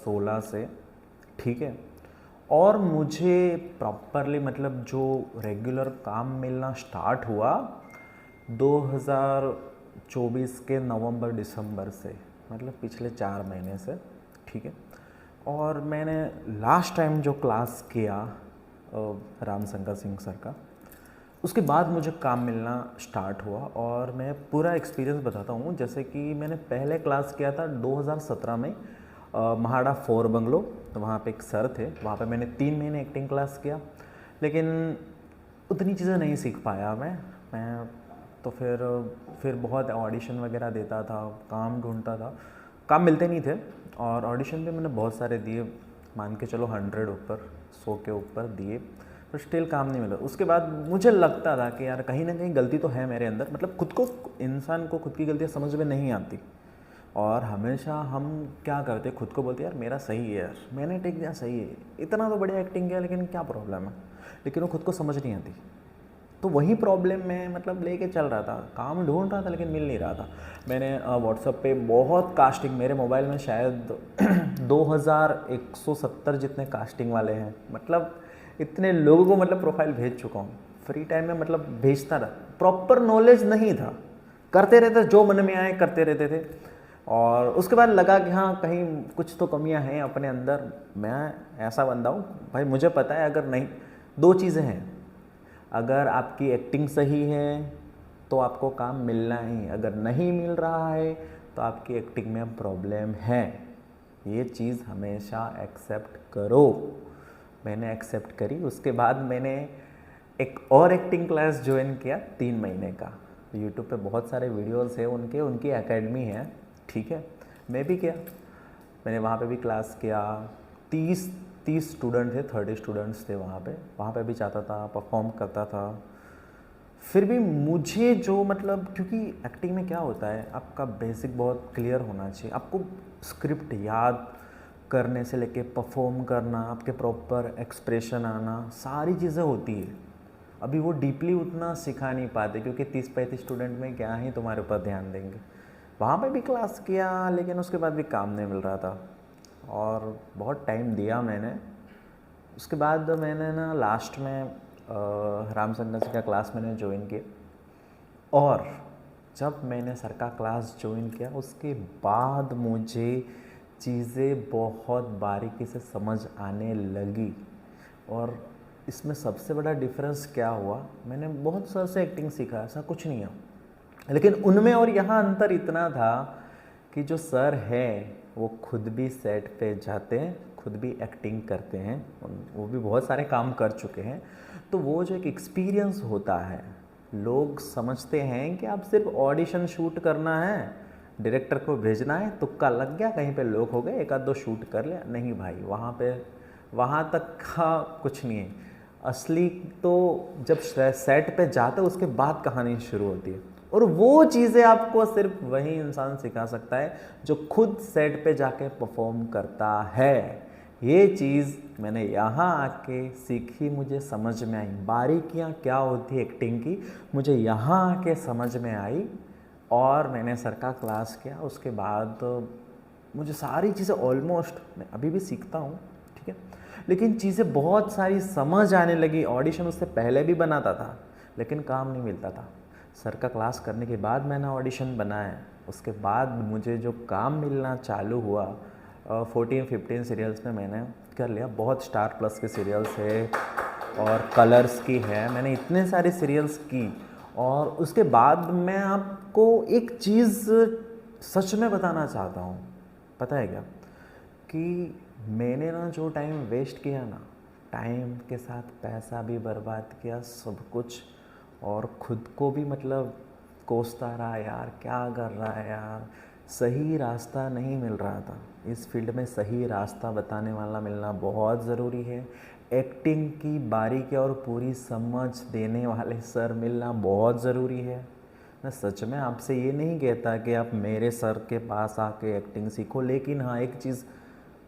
2016 से, ठीक है। और मुझे प्रॉपरली मतलब जो रेगुलर काम मिलना स्टार्ट हुआ 2024 के नवंबर दिसंबर से, मतलब पिछले 4 महीने से, ठीक है। और मैंने लास्ट टाइम जो क्लास किया राम शंकर सिंह सर का, उसके बाद मुझे काम मिलना स्टार्ट हुआ। और मैं पूरा एक्सपीरियंस बताता हूँ। जैसे कि मैंने पहले क्लास किया था 2017 में महाड़ा 4 बंगलो, तो वहाँ पे एक सर थे, वहाँ पे मैंने 3 महीने एक्टिंग क्लास किया, लेकिन उतनी चीज़ें नहीं सीख पाया मैं तो फिर बहुत ऑडिशन वगैरह देता था, काम ढूंढता था, काम मिलते नहीं थे। और ऑडिशन भी मैंने बहुत सारे दिए, मान के चलो 100 ऊपर, 100 के ऊपर दिए, पर स्टिल काम नहीं मिला। उसके बाद मुझे लगता था कि यार कहीं ना कहीं गलती तो है मेरे अंदर, मतलब खुद को, इंसान को खुद की गलतियाँ समझ में नहीं आती। और हमेशा हम क्या करते, खुद को बोलते यार मेरा सही है, यार मैंने टेक दिया सही है, इतना तो बढ़िया एक्टिंग किया, लेकिन क्या प्रॉब्लम है, लेकिन वो खुद को समझ नहीं आती। तो वही प्रॉब्लम मैं मतलब लेके चल रहा था, काम ढूंढ रहा था लेकिन मिल नहीं रहा था। मैंने व्हाट्सएप पे बहुत कास्टिंग, मेरे मोबाइल में शायद 2170 जितने कास्टिंग वाले हैं, मतलब इतने लोगों को मतलब प्रोफाइल भेज चुका हूँ। फ्री टाइम में मतलब भेजता रहा, प्रॉपर नॉलेज नहीं था, करते रहते, जो मन में आए करते रहते थे। और उसके बाद लगा कि हाँ कहीं कुछ तो कमियां हैं अपने अंदर। मैं ऐसा बंदा हूँ भाई, मुझे पता है अगर नहीं, 2 चीज़ें हैं, अगर आपकी एक्टिंग सही है तो आपको काम मिलना ही, अगर नहीं मिल रहा है तो आपकी एक्टिंग में प्रॉब्लम है। ये चीज़ हमेशा एक्सेप्ट करो। मैंने एक्सेप्ट करी। उसके बाद मैंने एक और एक्टिंग क्लास ज्वाइन किया 3 महीने का। यूट्यूब पे बहुत सारे वीडियोस हैं उनकी एकेडमी है, ठीक है। मैं भी किया, मैंने वहाँ पे भी क्लास किया। 30 स्टूडेंट थे, 30 स्टूडेंट्स थे वहाँ पे भी जाता था, परफॉर्म करता था। फिर भी मुझे जो मतलब, क्योंकि एक्टिंग में क्या होता है, आपका बेसिक बहुत क्लियर होना चाहिए, आपको स्क्रिप्ट याद करने से लेके परफॉर्म करना, आपके प्रॉपर एक्सप्रेशन आना, सारी चीज़ें होती है। अभी वो डीपली उतना सिखा नहीं पाते, क्योंकि 30-35 स्टूडेंट में क्या ही तुम्हारे ऊपर ध्यान देंगे। वहाँ पे भी क्लास किया, लेकिन उसके बाद भी काम नहीं मिल रहा था और बहुत टाइम दिया मैंने। उसके बाद मैंने ना लास्ट में रामचंद्र जी का क्लास मैंने ज्वाइन किया। और जब मैंने सर का क्लास ज्वाइन किया उसके बाद मुझे चीज़ें बहुत बारीकी से समझ आने लगी। और इसमें सबसे बड़ा डिफरेंस क्या हुआ, मैंने बहुत सर से एक्टिंग सीखा, ऐसा कुछ नहीं है, लेकिन उनमें और यहाँ अंतर इतना था कि जो सर है वो खुद भी सेट पे जाते हैं, खुद भी एक्टिंग करते हैं, वो भी बहुत सारे काम कर चुके हैं। तो वो जो एक एक्सपीरियंस होता है, लोग समझते हैं कि आप सिर्फ ऑडिशन शूट करना है, डायरेक्टर को भेजना है, तुक्का लग गया, कहीं पे लोग हो गए, 1-2 शूट कर लिया। नहीं भाई, वहाँ तक का कुछ नहीं है। असली तो जब सेट पे जाते हो उसके बाद कहानी शुरू होती है। और वो चीज़ें आपको सिर्फ वही इंसान सिखा सकता है जो खुद सेट पे जाके परफॉर्म करता है। ये चीज़ मैंने यहाँ आके सीखी, मुझे समझ में आई, बारीकियाँ क्या होती है एक्टिंग की, मुझे यहाँ आके समझ में आई। और मैंने सर का क्लास किया, उसके बाद मुझे सारी चीज़ें ऑलमोस्ट, मैं अभी भी सीखता हूँ, ठीक है, लेकिन चीज़ें बहुत सारी समझ आने लगी। ऑडिशन उससे पहले भी बनाता था लेकिन काम नहीं मिलता था। सर का क्लास करने के बाद मैंने ऑडिशन बनाया, उसके बाद मुझे जो काम मिलना चालू हुआ, 14-15 सीरियल्स में मैंने कर लिया। बहुत स्टार प्लस के सीरियल्स है और कलर्स की है, मैंने इतने सारे सीरियल्स की। और उसके बाद मैं आपको एक चीज़ सच में बताना चाहता हूँ, पता है क्या, कि मैंने ना जो टाइम वेस्ट किया ना, टाइम के साथ पैसा भी बर्बाद किया, सब कुछ, और खुद को भी मतलब कोसता रहा, यार क्या कर रहा है यार, सही रास्ता नहीं मिल रहा था। इस फील्ड में सही रास्ता बताने वाला मिलना बहुत ज़रूरी है। एक्टिंग की बारीकी और पूरी समझ देने वाले सर मिलना बहुत ज़रूरी है। मैं सच में आपसे ये नहीं कहता कि आप मेरे सर के पास आके एक्टिंग सीखो, लेकिन हाँ एक चीज़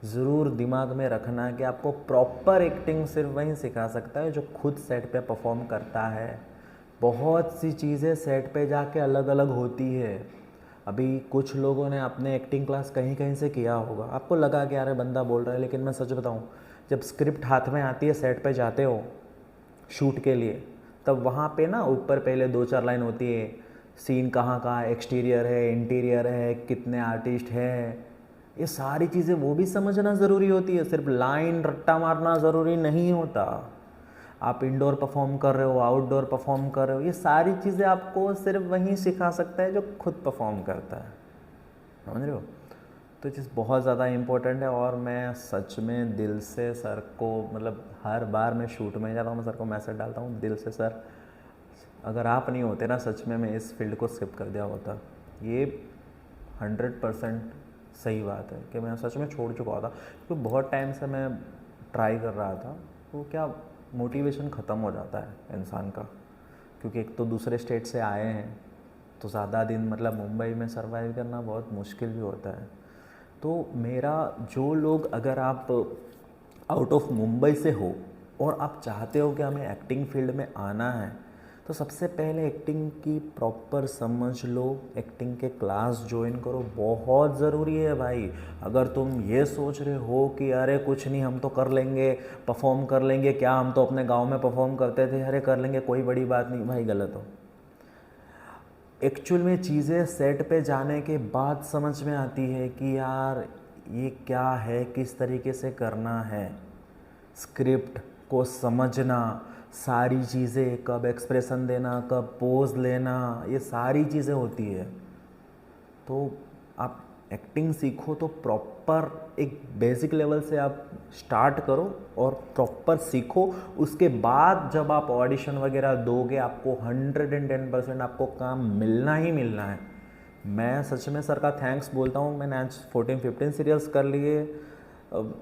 ज़रूर दिमाग में रखना कि आपको प्रॉपर एक्टिंग सिर्फ वही सिखा सकता है जो खुद सेट पे परफॉर्म करता है। बहुत सी चीज़ें सेट पे जाके अलग अलग होती है। अभी कुछ लोगों ने अपने एक्टिंग क्लास कहीं कहीं से किया होगा, आपको लगा कि यार बंदा बोल रहा है, लेकिन मैं सच बताऊं, जब स्क्रिप्ट हाथ में आती है, सेट पे जाते हो शूट के लिए, तब वहाँ पे ना ऊपर पहले 2-4 लाइन होती है, सीन कहाँ कहाँ, एक्सटीरियर है, इंटीरियर है, कितने आर्टिस्ट हैं, ये सारी चीज़ें वो भी समझना ज़रूरी होती है। सिर्फ लाइन रट्टा मारना ज़रूरी नहीं होता। आप इंडोर परफॉर्म कर रहे हो, आउटडोर परफॉर्म कर रहे हो, ये सारी चीज़ें आपको सिर्फ वहीं सिखा सकता है जो खुद परफॉर्म करता है, समझ रहे हो। तो चीज़ बहुत ज़्यादा इम्पोर्टेंट है। और मैं सच में दिल से सर को, मतलब हर बार मैं शूट में जाता हूँ, मैं सर को मैसेज डालता हूँ दिल से, सर अगर आप नहीं होते ना, सच में मैं इस फील्ड को स्किप कर दिया होता। ये 100% सही बात है कि मैं सच में छोड़ चुका था, क्योंकि बहुत टाइम से मैं ट्राई कर रहा था, तो क्या मोटिवेशन ख़त्म हो जाता है इंसान का, क्योंकि एक तो दूसरे स्टेट से आए हैं, तो ज़्यादा दिन मतलब मुंबई में सर्वाइव करना बहुत मुश्किल भी होता है। तो मेरा जो लोग, अगर आप आउट ऑफ मुंबई से हो और आप चाहते हो कि हमें एक्टिंग फील्ड में आना है, तो सबसे पहले एक्टिंग की प्रॉपर समझ लो, एक्टिंग के क्लास ज्वाइन करो, बहुत ज़रूरी है भाई। अगर तुम ये सोच रहे हो कि अरे कुछ नहीं हम तो कर लेंगे, परफॉर्म कर लेंगे, क्या हम तो अपने गांव में परफॉर्म करते थे, अरे कर लेंगे कोई बड़ी बात नहीं, भाई गलत हो। एक्चुअल में चीज़ें सेट पे जाने के बाद समझ में आती है कि यार ये क्या है, किस तरीके से करना है, स्क्रिप्ट को समझना, सारी चीज़ें, कब एक्सप्रेशन देना, कब पोज लेना, ये सारी चीज़ें होती है। तो आप एक्टिंग सीखो तो प्रॉपर एक बेसिक लेवल से आप स्टार्ट करो और प्रॉपर सीखो। उसके बाद जब आप ऑडिशन वगैरह दोगे, आपको 110% आपको काम मिलना ही मिलना है। मैं सच में सर का थैंक्स बोलता हूँ। मैंने आज 14-15 सीरियल्स कर लिए।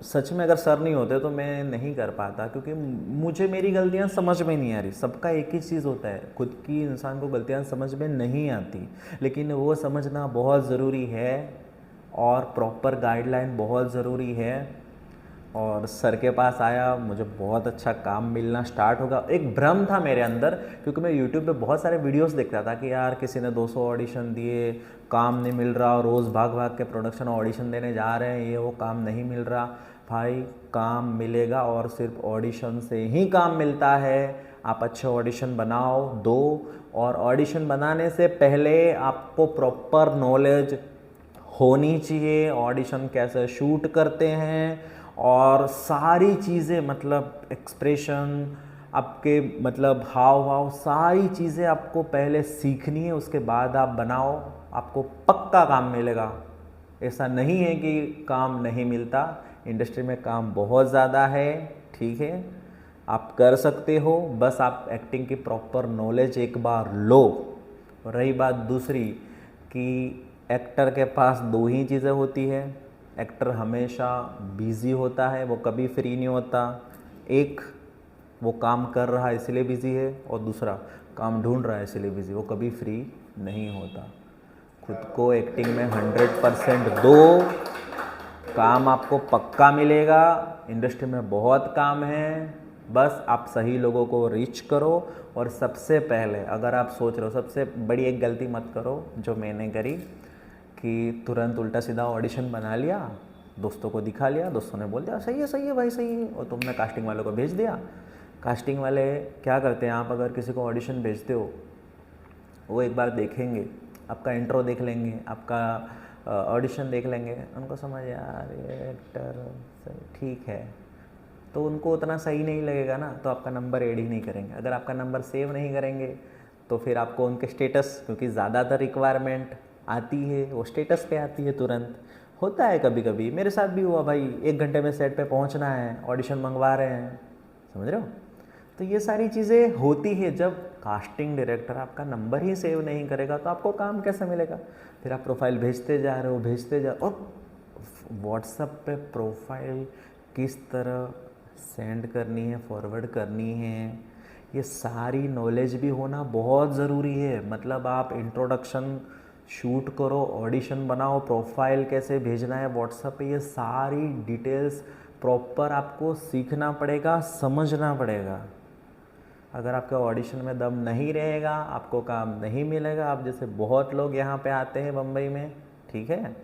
सच में अगर सर नहीं होते तो मैं नहीं कर पाता, क्योंकि मुझे मेरी गलतियाँ समझ में नहीं आ रही। सबका एक ही चीज़ होता है, खुद की इंसान को गलतियाँ समझ में नहीं आती, लेकिन वो समझना बहुत ज़रूरी है और प्रॉपर गाइडलाइन बहुत ज़रूरी है। और सर के पास आया, मुझे बहुत अच्छा काम मिलना स्टार्ट होगा। एक भ्रम था मेरे अंदर, क्योंकि मैं यूट्यूब पे बहुत सारे वीडियोस देखता था कि यार किसी ने 200 ऑडिशन दिए, काम नहीं मिल रहा, रोज़ भाग भाग के प्रोडक्शन ऑडिशन देने जा रहे हैं, ये वो काम नहीं मिल रहा। भाई काम मिलेगा, और सिर्फ ऑडिशन से ही काम मिलता है। आप अच्छे ऑडिशन बनाओ, दो, और ऑडिशन बनाने से पहले आपको प्रॉपर नॉलेज होनी चाहिए, ऑडिशन कैसे शूट करते हैं, और सारी चीज़ें, मतलब एक्सप्रेशन, आपके मतलब हाव भाव, सारी चीज़ें आपको पहले सीखनी है, उसके बाद आप बनाओ, आपको पक्का काम मिलेगा। ऐसा नहीं है कि काम नहीं मिलता, इंडस्ट्री में काम बहुत ज़्यादा है, ठीक है, आप कर सकते हो, बस आप एक्टिंग की प्रॉपर नॉलेज एक बार लो। रही बात दूसरी कि एक्टर के पास दो ही चीज़ें होती है, एक्टर हमेशा बिज़ी होता है, वो कभी फ्री नहीं होता। एक, वो काम कर रहा है इसलिए बिज़ी है, और दूसरा काम ढूंढ रहा है इसलिए बिज़ी, वो कभी फ्री नहीं होता। खुद को एक्टिंग में 100% दो, काम आपको पक्का मिलेगा। इंडस्ट्री में बहुत काम है, बस आप सही लोगों को रीच करो। और सबसे पहले अगर आप सोच रहे हो, सबसे बड़ी एक गलती मत करो जो मैंने करी, कि तुरंत उल्टा सीधा ऑडिशन बना लिया, दोस्तों को दिखा लिया, दोस्तों ने बोल दिया सही है भाई सही है, और तुमने कास्टिंग वालों को भेज दिया। कास्टिंग वाले क्या करते हैं, आप अगर किसी को ऑडिशन भेजते हो, वो एक बार देखेंगे, आपका इंट्रो देख लेंगे, आपका ऑडिशन देख लेंगे, उनको समझ यार ये एक्टर ठीक है, तो उनको उतना सही नहीं लगेगा ना, तो आपका नंबर ऐड ही नहीं करेंगे। अगर आपका नंबर सेव नहीं करेंगे तो फिर आपको उनके स्टेटस, क्योंकि ज़्यादातर रिक्वायरमेंट आती है वो स्टेटस पे आती है, तुरंत होता है। कभी कभी मेरे साथ भी हुआ भाई, 1 घंटे में सेट पे पहुंचना है, ऑडिशन मंगवा रहे हैं, समझ रहे हो। तो ये सारी चीज़ें होती है। जब कास्टिंग डायरेक्टर आपका नंबर ही सेव नहीं करेगा तो आपको काम कैसे मिलेगा। फिर आप प्रोफाइल भेजते जा रहे हो, भेजते जा, और व्हाट्सएप पे प्रोफाइल किस तरह सेंड करनी है, फॉरवर्ड करनी है, ये सारी नॉलेज भी होना बहुत ज़रूरी है। मतलब आप इंट्रोडक्शन शूट करो, ऑडिशन बनाओ, प्रोफाइल कैसे भेजना है व्हाट्सएप पे, ये सारी डिटेल्स प्रॉपर आपको सीखना पड़ेगा, समझना पड़ेगा। अगर आपके ऑडिशन में दम नहीं रहेगा आपको काम नहीं मिलेगा। आप जैसे बहुत लोग यहाँ पे आते हैं बम्बई में, ठीक है,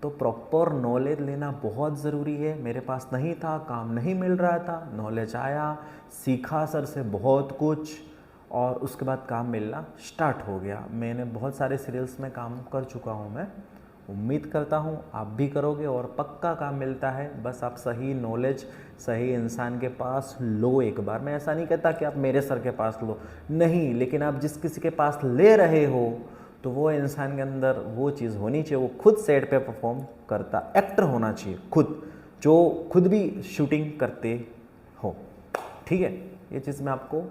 तो प्रॉपर नॉलेज लेना बहुत ज़रूरी है। मेरे पास नहीं था, काम नहीं मिल रहा था, नॉलेज आया, सीखा सर से बहुत कुछ, और उसके बाद काम मिलना स्टार्ट हो गया। मैंने बहुत सारे सीरियल्स में काम कर चुका हूँ, मैं उम्मीद करता हूँ आप भी करोगे और पक्का काम मिलता है। बस आप सही नॉलेज सही इंसान के पास लो एक बार। मैं ऐसा नहीं कहता कि आप मेरे सर के पास लो, नहीं, लेकिन आप जिस किसी के पास ले रहे हो तो वो इंसान के अंदर वो चीज़ होनी चाहिए, वो खुद सेट पे परफॉर्म करता एक्टर होना चाहिए, खुद जो खुद भी शूटिंग करते हो, ठीक है। ये चीज़ मैं आपको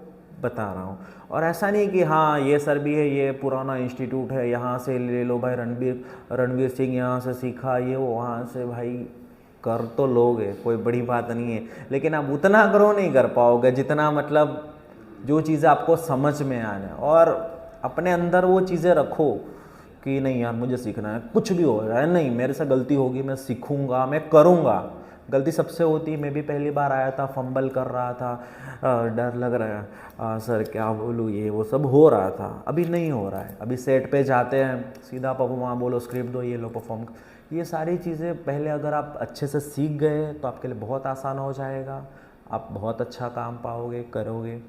बता रहा हूँ। और ऐसा नहीं कि हाँ ये सर भी है, ये पुराना इंस्टीट्यूट है, यहाँ से ले लो भाई, रणवीर सिंह यहाँ से सीखा, ये वो वहाँ से, भाई कर तो लोगे, कोई बड़ी बात नहीं है, लेकिन आप उतना ग्रो नहीं कर पाओगे जितना मतलब जो चीज़ें आपको समझ में आने। और अपने अंदर वो चीज़ें रखो कि नहीं यार मुझे सीखना है, कुछ भी हो रहा है, नहीं मेरे से गलती होगी, मैं सीखूंगा, मैं करूंगा। गलती सबसे होती है, मैं भी पहली बार आया था, फंबल कर रहा था, डर लग रहा है, सर क्या बोलूँ, ये वो सब हो रहा था। अभी नहीं हो रहा है, अभी सेट पे जाते हैं सीधा वहाँ बोलो स्क्रिप्ट दो, ये लो परफॉर्म। ये सारी चीज़ें पहले अगर आप अच्छे से सीख गए तो आपके लिए बहुत आसान हो जाएगा, आप बहुत अच्छा काम पाओगे, करोगे।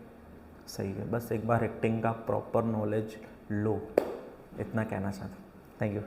सही है, बस एक बार एक्टिंग का प्रॉपर नॉलेज लो, इतना कहना चाहता हूँ। Thank you.